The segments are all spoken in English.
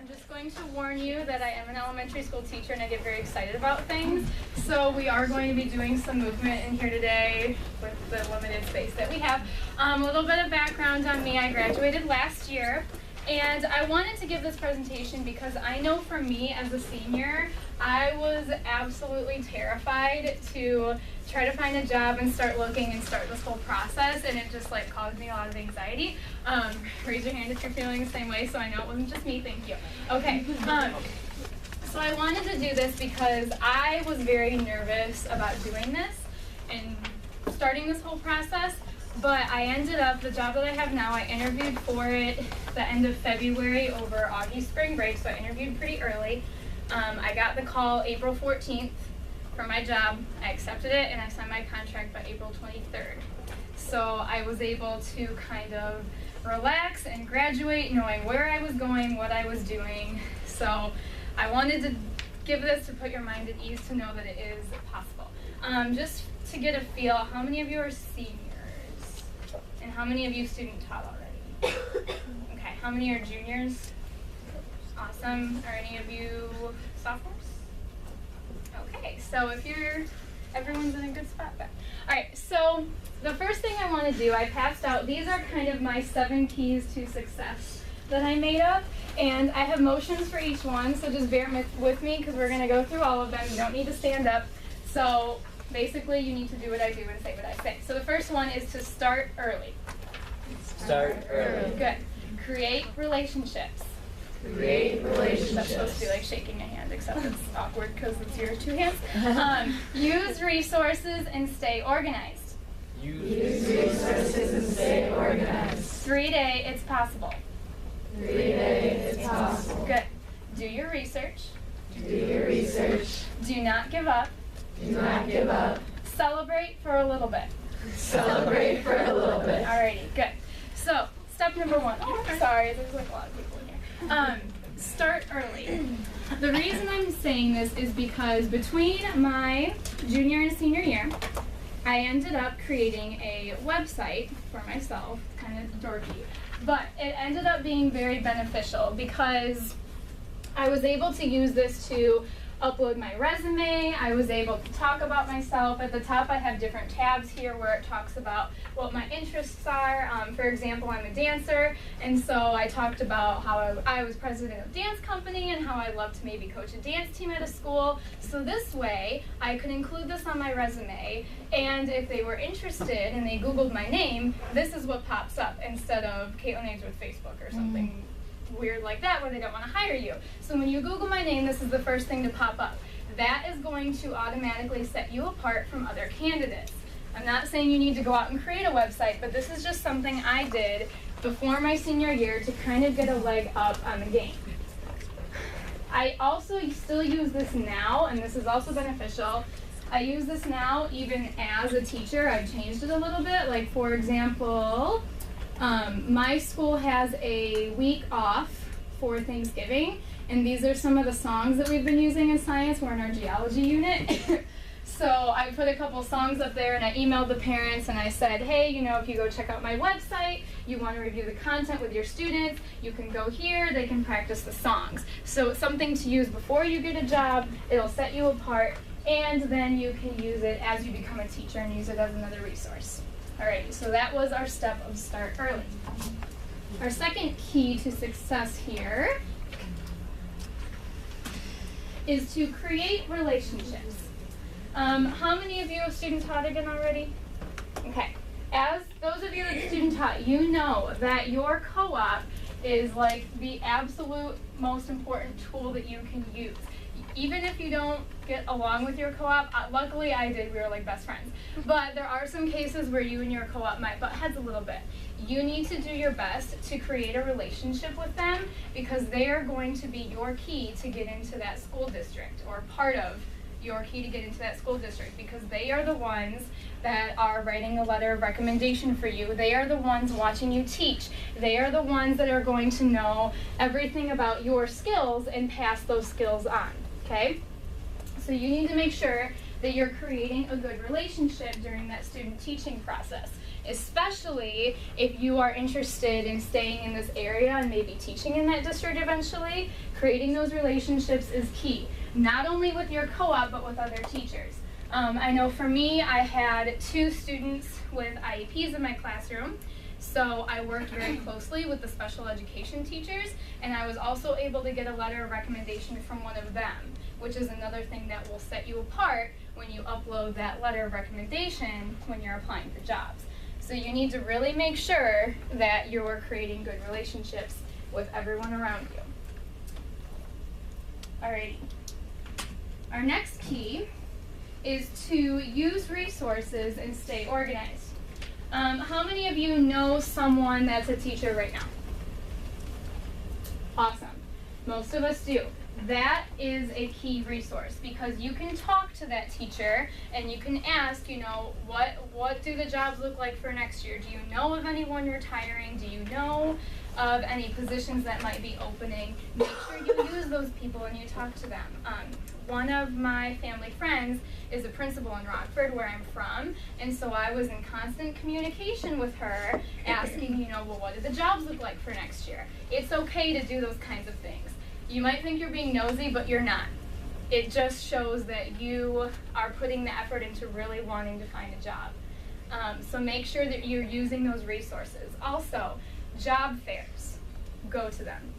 I'm just going to warn you that I am an elementary school teacher and I get very excited about things. So we are going to be doing some movement in here today with the limited space that we have. A little bit of background on me. I graduated last year and I wanted to give this presentation because I know for me as a senior, I was absolutely terrified to try to find a job and start looking and start this whole process, and it just like caused me a lot of anxiety. Raise your hand if you're feeling the same way, so I know it wasn't just me. Thank you. Okay. So I wanted to do this because I was very nervous about doing this and starting this whole process, but I ended up, the job that I have now, I interviewed for it the end of February over August spring break, so I interviewed pretty early. I got the call April 14th for my job. I accepted it and I signed my contract by April 23rd. So I was able to kind of relax and graduate knowing where I was going, what I was doing. So I wanted to give this to put your mind at ease to know that it is possible. Just to get a feel, how many of you are seniors? And how many of you student taught already? Okay, how many are juniors? Awesome. Are any of you sophomores? Okay, so if you're, everyone's in a good spot then. All right, so the first thing I want to do, I passed out, these are kind of my 7 keys to success that I made up, and I have motions for each one, so just bear with me because we're going to go through all of them. You don't need to stand up. So basically you need to do what I do and say what I say. So the first one is to start early. Start early. Good. Create relationships. Create relationships. That's supposed to be like shaking a hand, except it's awkward because it's your 2 hands. Use resources and stay organized. Use resources and stay organized. 3-day, it's possible. 3-day, it's possible. Good. Do your research. Do your research. Do not give up. Do not give up. Celebrate for a little bit. Celebrate for a little bit. Alrighty, good. So, step number 1. Oh, sorry, there's like a lot of people in here. Start early. The reason I'm saying this is because between my junior and senior year, I ended up creating a website for myself, kind of dorky, but it ended up being very beneficial because I was able to use this to upload my resume. I was able to talk about myself. At the top I have different tabs here where it talks about what my interests are. For example, I'm a dancer, and so I talked about how I was president of dance company and how I love to maybe coach a dance team at a school. So this way I could include this on my resume, and if they were interested and they Googled my name, this is what pops up instead of Kaitlyn Ainsworth Facebook or something weird like that where they don't want to hire you. So when you Google my name, this is the first thing to pop up. That is going to automatically set you apart from other candidates. I'm not saying you need to go out and create a website, but this is just something I did before my senior year to kind of get a leg up on the game. I also still use this now, and this is also beneficial. I use this now even as a teacher. I've changed it a little bit. Like, for example, my school has a week off for Thanksgiving, and these are some of the songs that we've been using in science. We're in our geology unit. So I put a couple songs up there and I emailed the parents and I said, hey, you know, if you go check out my website, you want to review the content with your students, you can go here, they can practice the songs. So it's something to use before you get a job, it'll set you apart, and then you can use it as you become a teacher and use it as another resource. Alright, so that was our step of start early. Our second key to success here is to create relationships. How many of you have student taught again already? Okay. As those of you that student taught, you know that your co-op is like the absolute most important tool that you can use. Even if you don't get along with your co-op, luckily I did, we were like best friends. But there are some cases where you and your co-op might butt heads a little bit. You need to do your best to create a relationship with them because they are going to be your key to get into that school district, or part of your key to get into that school district, because they are the ones that are writing a letter of recommendation for you. They are the ones watching you teach. They are the ones that are going to know everything about your skills and pass those skills on, okay? So you need to make sure that you're creating a good relationship during that student teaching process, especially if you are interested in staying in this area and maybe teaching in that district eventually. Creating those relationships is key, not only with your co-op, but with other teachers. I know for me, I had 2 students with IEPs in my classroom, so I worked very closely with the special education teachers, and I was also able to get a letter of recommendation from one of them, which is another thing that will set you apart when you upload that letter of recommendation when you're applying for jobs. So you need to really make sure that you're creating good relationships with everyone around you. Alrighty. Our next key is to use resources and stay organized. How many of you know someone that's a teacher right now? Awesome. Most of us do. That is a key resource because you can talk to that teacher and you can ask, you know, what do the jobs look like for next year? Do you know of anyone retiring? Do you know of any positions that might be opening? Make sure you use those people and you talk to them. One of my family friends is a principal in Rockford, where I'm from, and so I was in constant communication with her, asking, you know, well, what do the jobs look like for next year? It's okay to do those kinds of things. You might think you're being nosy, but you're not. It just shows that you are putting the effort into really wanting to find a job. So make sure that you're using those resources. Also, job fairs, go to them.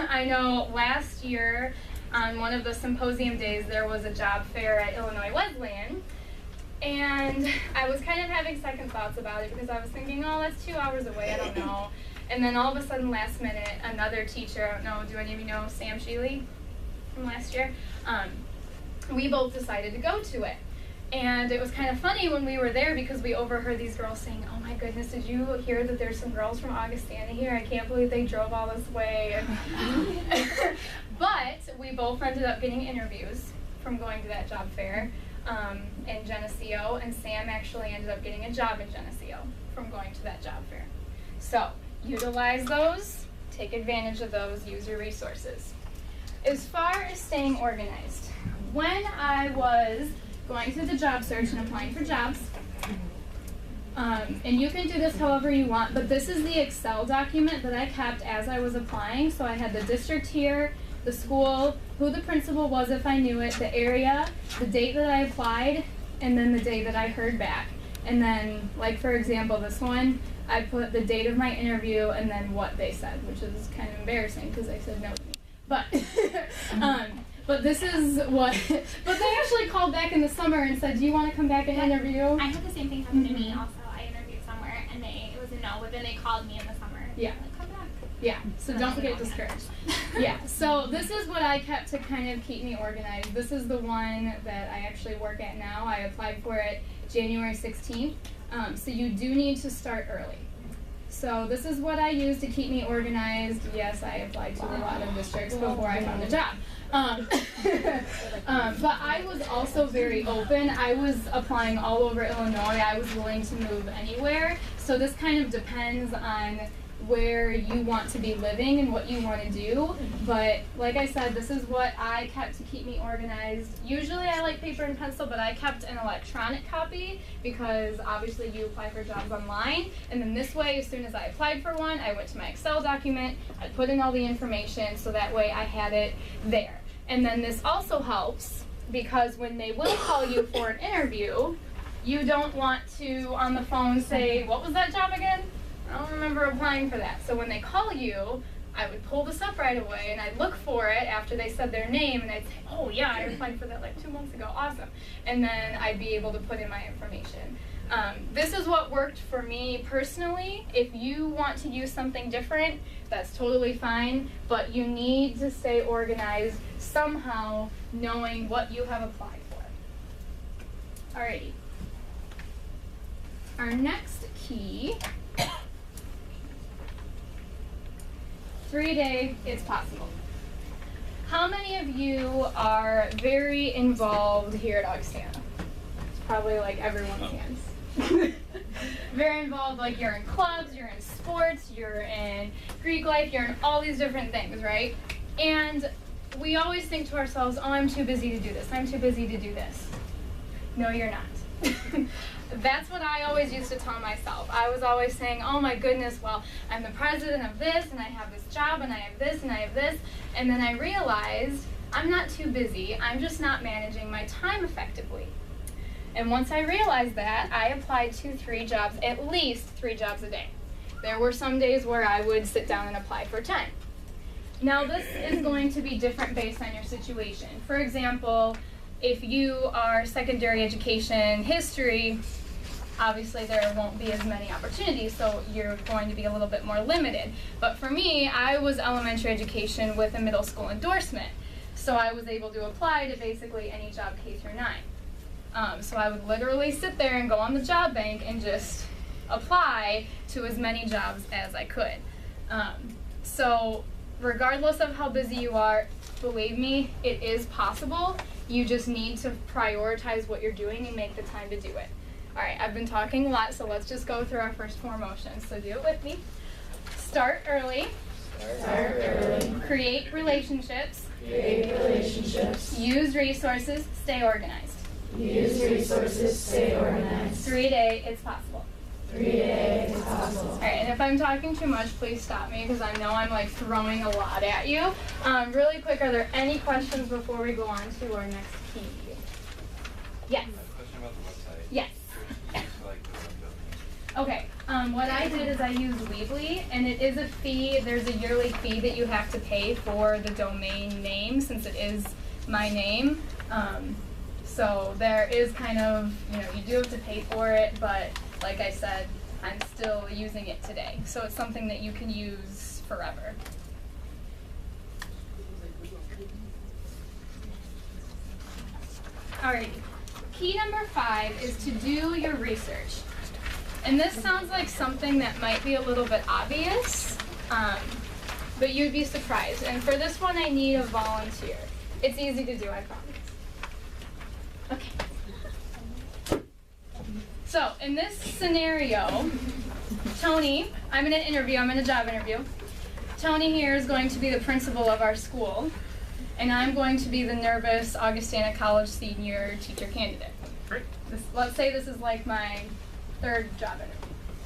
I know last year on one of the symposium days there was a job fair at Illinois Wesleyan, and I was kind of having second thoughts about it because I was thinking, oh, that's 2 hours away, I don't know. And then all of a sudden last minute, another teacher, I don't know, do any of you know Sam Sheely from last year? We both decided to go to it. And it was kind of funny when we were there because we overheard these girls saying, oh my goodness, did you hear that there's some girls from Augustana here? I can't believe they drove all this way. But we both ended up getting interviews from going to that job fair in Geneseo, and Sam actually ended up getting a job in Geneseo from going to that job fair. So utilize those, take advantage of those, use your resources. As far as staying organized, when I was going through the job search and applying for jobs, and you can do this however you want, but this is the Excel document that I kept as I was applying. So I had the district here, the school, who the principal was if I knew it, the area, the date that I applied, and then the day that I heard back. And then, like for example, this one, I put the date of my interview and then what they said, which is kind of embarrassing because they said no to me. But but this is what, but they actually called back in the summer and said, do you want to come back and interview? I had the same thing happen to me also. I interviewed somewhere and it was a no, but then they called me in the summer. Yeah. Like, come back. Yeah, so don't get discouraged. Yeah, so this is what I kept to kind of keep me organized. This is the one that I actually work at now. I applied for it January 16th, so you do need to start early. So this is what I use to keep me organized. Yes, I applied to a lot of districts before I found a job. But I was also very open. I was applying all over Illinois. I was willing to move anywhere. So this kind of depends on where you want to be living and what you want to do. But like I said, this is what I kept to keep me organized. Usually I like paper and pencil, but I kept an electronic copy because obviously you apply for jobs online. And then this way, as soon as I applied for one, I went to my Excel document, I put in all the information so that way I had it there. And then this also helps because when they will call you for an interview, you don't want to on the phone say, what was that job again? I don't remember applying for that. So when they call you, I would pull this up right away and I'd look for it after they said their name and I'd say, oh yeah, I applied for that like 2 months ago, awesome. And then I'd be able to put in my information. This is what worked for me personally. If you want to use something different, that's totally fine, but you need to stay organized somehow knowing what you have applied for. Alrighty. Our next key, 3-day, it's possible. How many of you are very involved here at Augustana? It's probably like everyone's hands. Very involved, like you're in clubs, you're in sports, you're in Greek life, you're in all these different things, right? And we always think to ourselves, oh, I'm too busy to do this, I'm too busy to do this. No, you're not. That's what I always used to tell myself. I was always saying, oh my goodness, well, I'm the president of this, and I have this job, and I have this, and I have this. And then I realized I'm not too busy. I'm just not managing my time effectively. And once I realized that, I applied to 3 jobs, at least 3 jobs a day. There were some days where I would sit down and apply for 10. Now, this is going to be different based on your situation. For example, if you are secondary education history, obviously there won't be as many opportunities, so you're going to be a little bit more limited. But for me, I was elementary education with a middle school endorsement, so I was able to apply to basically any job K through 9. So I would literally sit there and go on the job bank and just apply to as many jobs as I could. So regardless of how busy you are, believe me, it is possible. You just need to prioritize what you're doing and make the time to do it. All right, I've been talking a lot, so let's just go through our first 4 motions. So do it with me. Start early. Start early. Create relationships. Create relationships. Use resources. Stay organized. Use resources. Stay organized. 3-day, it's possible. 3-day, it's possible. All right, and if I'm talking too much, please stop me because I know I'm like throwing a lot at you. Really quick, are there any questions before we go on to our next key? Yes. Question about the website. Yes. Okay, what I did is I used Weebly, and it is a fee. There's a yearly fee that you have to pay for the domain name since it is my name. So there is kind of, you do have to pay for it, but like I said, I'm still using it today. So it's something that you can use forever. Alrighty, key number 5 is to do your research. And this sounds like something that might be a little bit obvious, but you'd be surprised. And for this one, I need a volunteer. It's easy to do, I promise. Okay. So, in this scenario, Tony, I'm in a job interview. Tony here is going to be the principal of our school, and I'm going to be the nervous Augustana College senior teacher candidate. Great. Let's say this is like my 3rd job interview.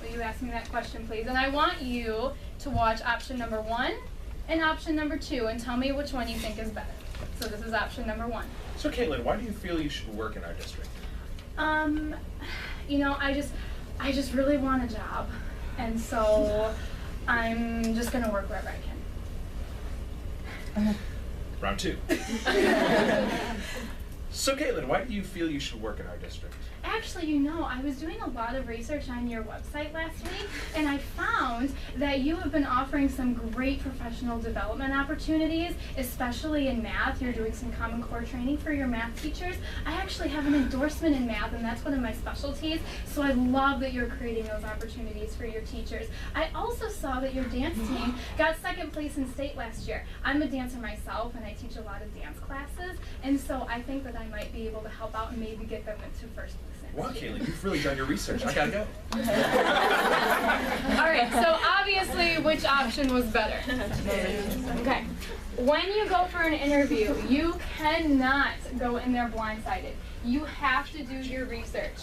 Will you ask me that question, please? And I want you to watch option number 1 and option number 2 and tell me which one you think is better. So this is option number 1. So Kaitlyn, why do you feel you should work in our district? I just really want a job, and so I'm just gonna work wherever I can. Round 2. So Kaitlyn, why do you feel you should work in our district? Actually, I was doing a lot of research on your website last week, and I found that you have been offering some great professional development opportunities, especially in math. You're doing some Common Core training for your math teachers. I actually have an endorsement in math, and that's one of my specialties, so I love that you're creating those opportunities for your teachers. I also saw that your dance team got 2nd place in state last year. I'm a dancer myself, and I teach a lot of dance classes, and so I think that I might be able to help out and maybe get them into 1st place. Wow, Kaitlyn, you've really done your research. I gotta go. All right, so obviously, which option was better? Okay. When you go for an interview, you cannot go in there blindsided. You have to do your research.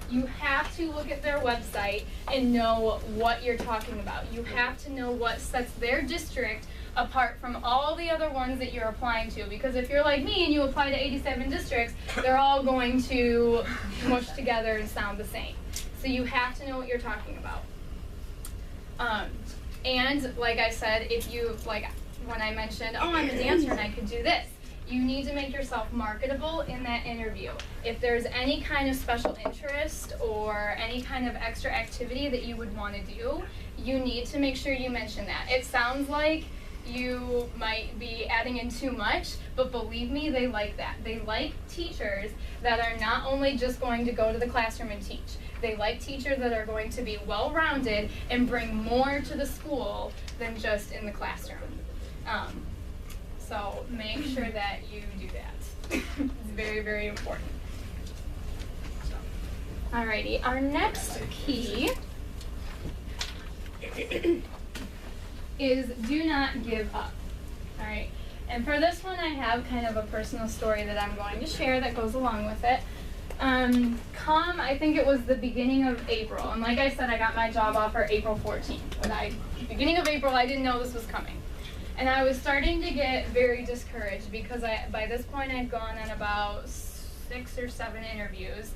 You have to look at their website and know what you're talking about. You have to know what sets their district apart from all the other ones that you're applying to. Because if you're like me and you apply to 87 districts, they're all going to mush together and sound the same. So you have to know what you're talking about. And like I said, if you, when I mentioned, oh, I'm a dancer and I could do this, you need to make yourself marketable in that interview. If there's any kind of special interest or any kind of extra activity that you would want to do, you need to make sure you mention that. It sounds like you might be adding in too much, but believe me, they like that. They like teachers that are not only just going to go to the classroom and teach. They like teachers that are going to be well-rounded and bring more to the school than just in the classroom. So make sure that you do that. It's very, very important. Alrighty, our next key is do not give up. Alright, and for this one I have kind of a personal story that I'm going to share that goes along with it. Come, I think it was the beginning of April, and like I said, I got my job offer April 14th, but beginning of April, I didn't know this was coming. And I was starting to get very discouraged because by this point I'd gone on about 6 or 7 interviews,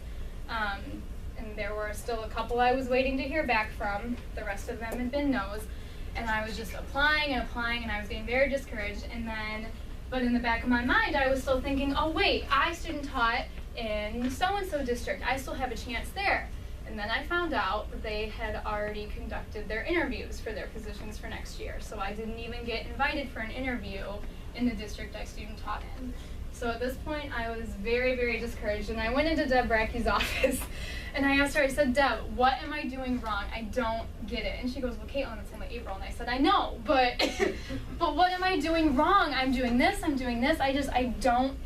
and there were still a couple I was waiting to hear back from. The rest of them had been no's, and I was just applying, and I was getting very discouraged. But in the back of my mind, I was still thinking, oh wait, I student taught in so-and-so district. I still have a chance there. And then I found out that they had already conducted their interviews for their positions for next year. So I didn't even get invited for an interview in the district I student taught in. So at this point, I was very, very discouraged. And I went into Deb Brackey's office and I asked her, I said, Deb, what am I doing wrong? I don't get it. And she goes, well, Kaitlyn, it's only April. And I said, I know, but but what am I doing wrong? I'm doing this. I don't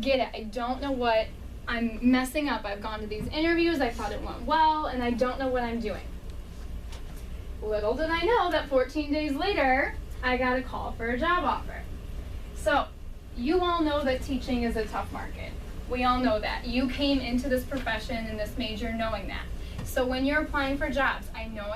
get it. I don't know what I'm messing up. I've gone to these interviews, I thought it went well, and I don't know what I'm doing. Little did I know that 14 days later, I got a call for a job offer. So, you all know that teaching is a tough market. We all know that. You came into this profession and this major knowing that. So when you're applying for jobs, I know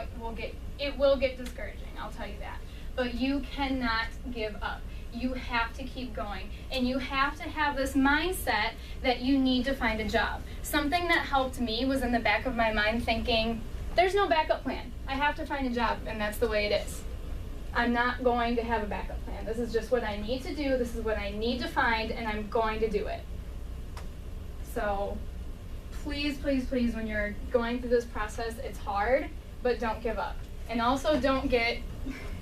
it will get discouraging, I'll tell you that. But you cannot give up. You have to keep going, and you have to have this mindset that you need to find a job. Something that helped me was in the back of my mind thinking, there's no backup plan. I have to find a job, and that's the way it is. I'm not going to have a backup plan. This is just what I need to do, this is what I need to find, and I'm going to do it. So please, please, please, when you're going through this process, it's hard, but don't give up. And also don't get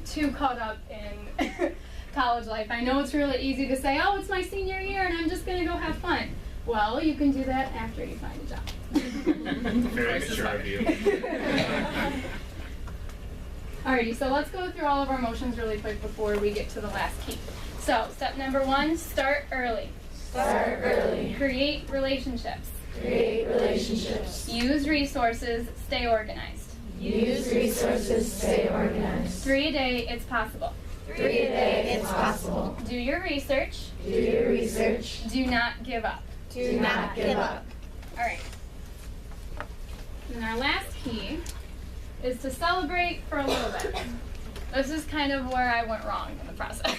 too caught up in college life. I know it's really easy to say, oh, it's my senior year and I'm just going to go have fun. Well, you can do that after you find a job. Very mature of you. Alrighty, so let's go through all of our motions really quick before we get to the last key. So, step number 1, start early. Start early. Create relationships. Create relationships. Use resources, stay organized. Use resources, stay organized. 3-a-day, it's possible. 3-a-day, it's possible. Do your research. Do your research. Do not give up. Do not give up. Alright. And our last key is to celebrate for a little bit. This is kind of where I went wrong in the process.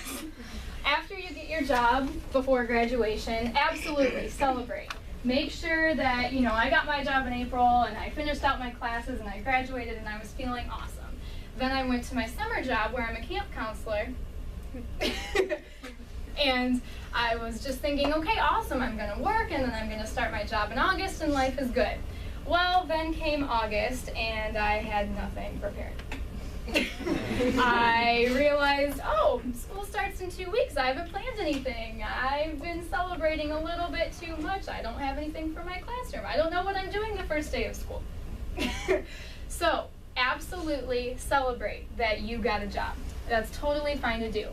After you get your job before graduation, absolutely celebrate. Make sure that, I got my job in April and I finished out my classes and I graduated and I was feeling awesome. Then I went to my summer job where I'm a camp counselor. And I was just thinking, okay, awesome, I'm going to work and then I'm going to start my job in August and life is good. Well, then came August and I had nothing prepared. I realized, oh, school starts in 2 weeks. I haven't planned anything. I've been celebrating a little bit too much. I don't have anything for my classroom. I don't know what I'm doing the first day of school. So, absolutely celebrate that you got a job. That's totally fine to do.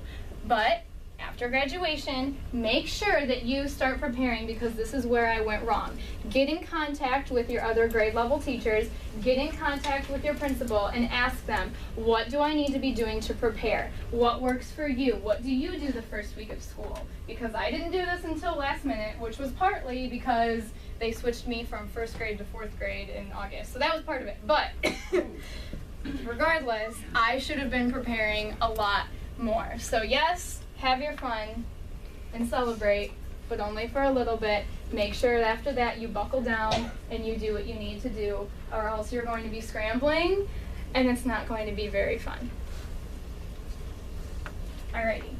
But after graduation, make sure that you start preparing because this is where I went wrong. Get in contact with your other grade level teachers, get in contact with your principal and ask them, what do I need to be doing to prepare? What works for you? What do you do the first week of school? Because I didn't do this until last minute, which was partly because they switched me from 1st grade to 4th grade in August. So that was part of it. But regardless, I should have been preparing a lot more. So yes, have your fun and celebrate, but only for a little bit. Make sure that after that you buckle down and you do what you need to do, or else you're going to be scrambling and it's not going to be very fun. Alrighty.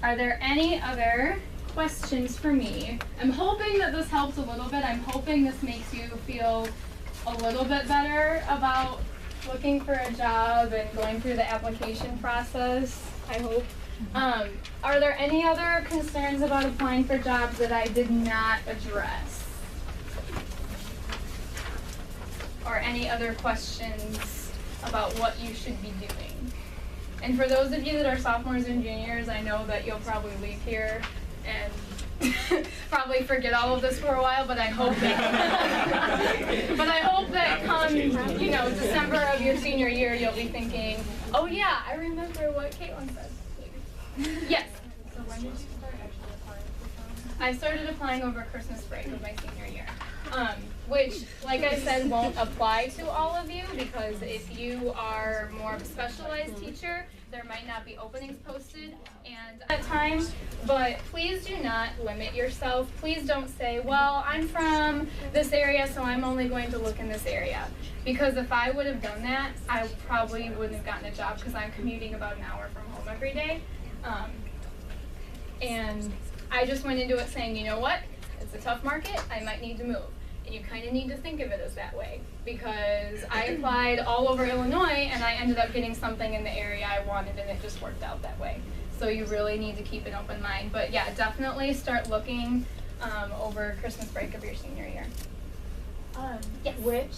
Are there any other questions for me? I'm hoping that this helps a little bit. I'm hoping this makes you feel a little bit better about looking for a job and going through the application process, I hope. Are there any other concerns about applying for jobs that I did not address? Or any other questions about what you should be doing? And for those of you that are sophomores and juniors, I know that you'll probably leave here and probably forget all of this for a while, but I hope that come, December of your senior year, you'll be thinking, oh yeah, I remember what Kaitlyn said. Yes. So when did you start actually applying for jobs? I started applying over Christmas break of my senior year, which, like I said, won't apply to all of you because if you are more of a specialized teacher, there might not be openings posted and at time, but please do not limit yourself. Please don't say, well, I'm from this area, so I'm only going to look in this area. Because if I would have done that, I probably wouldn't have gotten a job because I'm commuting about an hour from home every day. And I just went into it saying, you know what, it's a tough market, I might need to move. And you kind of need to think of it as that way because I applied all over Illinois and I ended up getting something in the area I wanted and it just worked out that way. So you really need to keep an open mind. But yeah, definitely start looking over Christmas break of your senior year. Yes. Which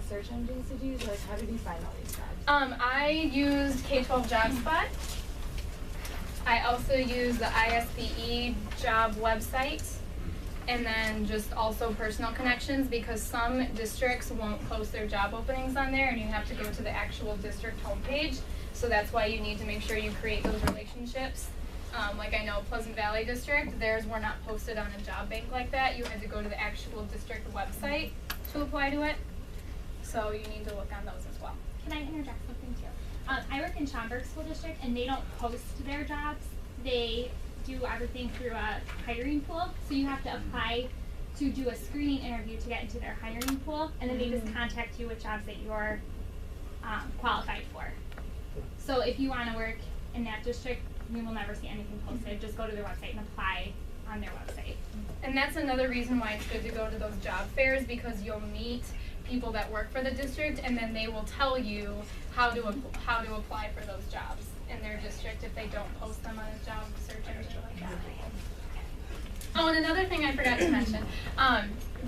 search engines did you use? How did you find all these jobs? I used K-12 JobSpot. I also used the ISBE job website. And then just also personal connections because some districts won't post their job openings on there and you have to go to the actual district homepage. So that's why you need to make sure you create those relationships. Like I know Pleasant Valley District, theirs were not posted on a job bank like that. You had to go to the actual district website to apply to it. So you need to look on those as well. Can I interject something too? I work in Schaumburg School District and they don't post their jobs. They do everything through a hiring pool. So you have to apply to do a screening interview to get into their hiring pool and then they just contact you with jobs that you're qualified for. So if you want to work in that district, you will never see anything posted. Just go to their website and apply on their website. And that's another reason why it's good to go to those job fairs because you'll meet people that work for the district and then they will tell you how to apply for those jobs in their district if they don't post them on a job search engine like that. Oh, and another thing I forgot to mention,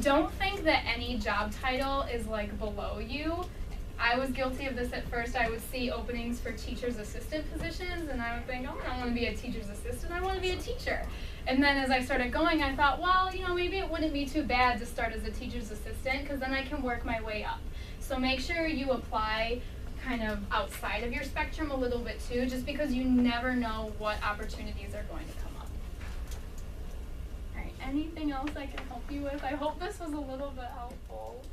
don't think that any job title is below you. I was guilty of this at first. I would see openings for teacher's assistant positions and I would think, oh, I don't want to be a teacher's assistant, I want to be a teacher. And then as I started going, I thought, well, maybe it wouldn't be too bad to start as a teacher's assistant because then I can work my way up. So make sure you apply kind of outside of your spectrum a little bit too, just because you never know what opportunities are going to come up. All right, anything else I can help you with? I hope this was a little bit helpful.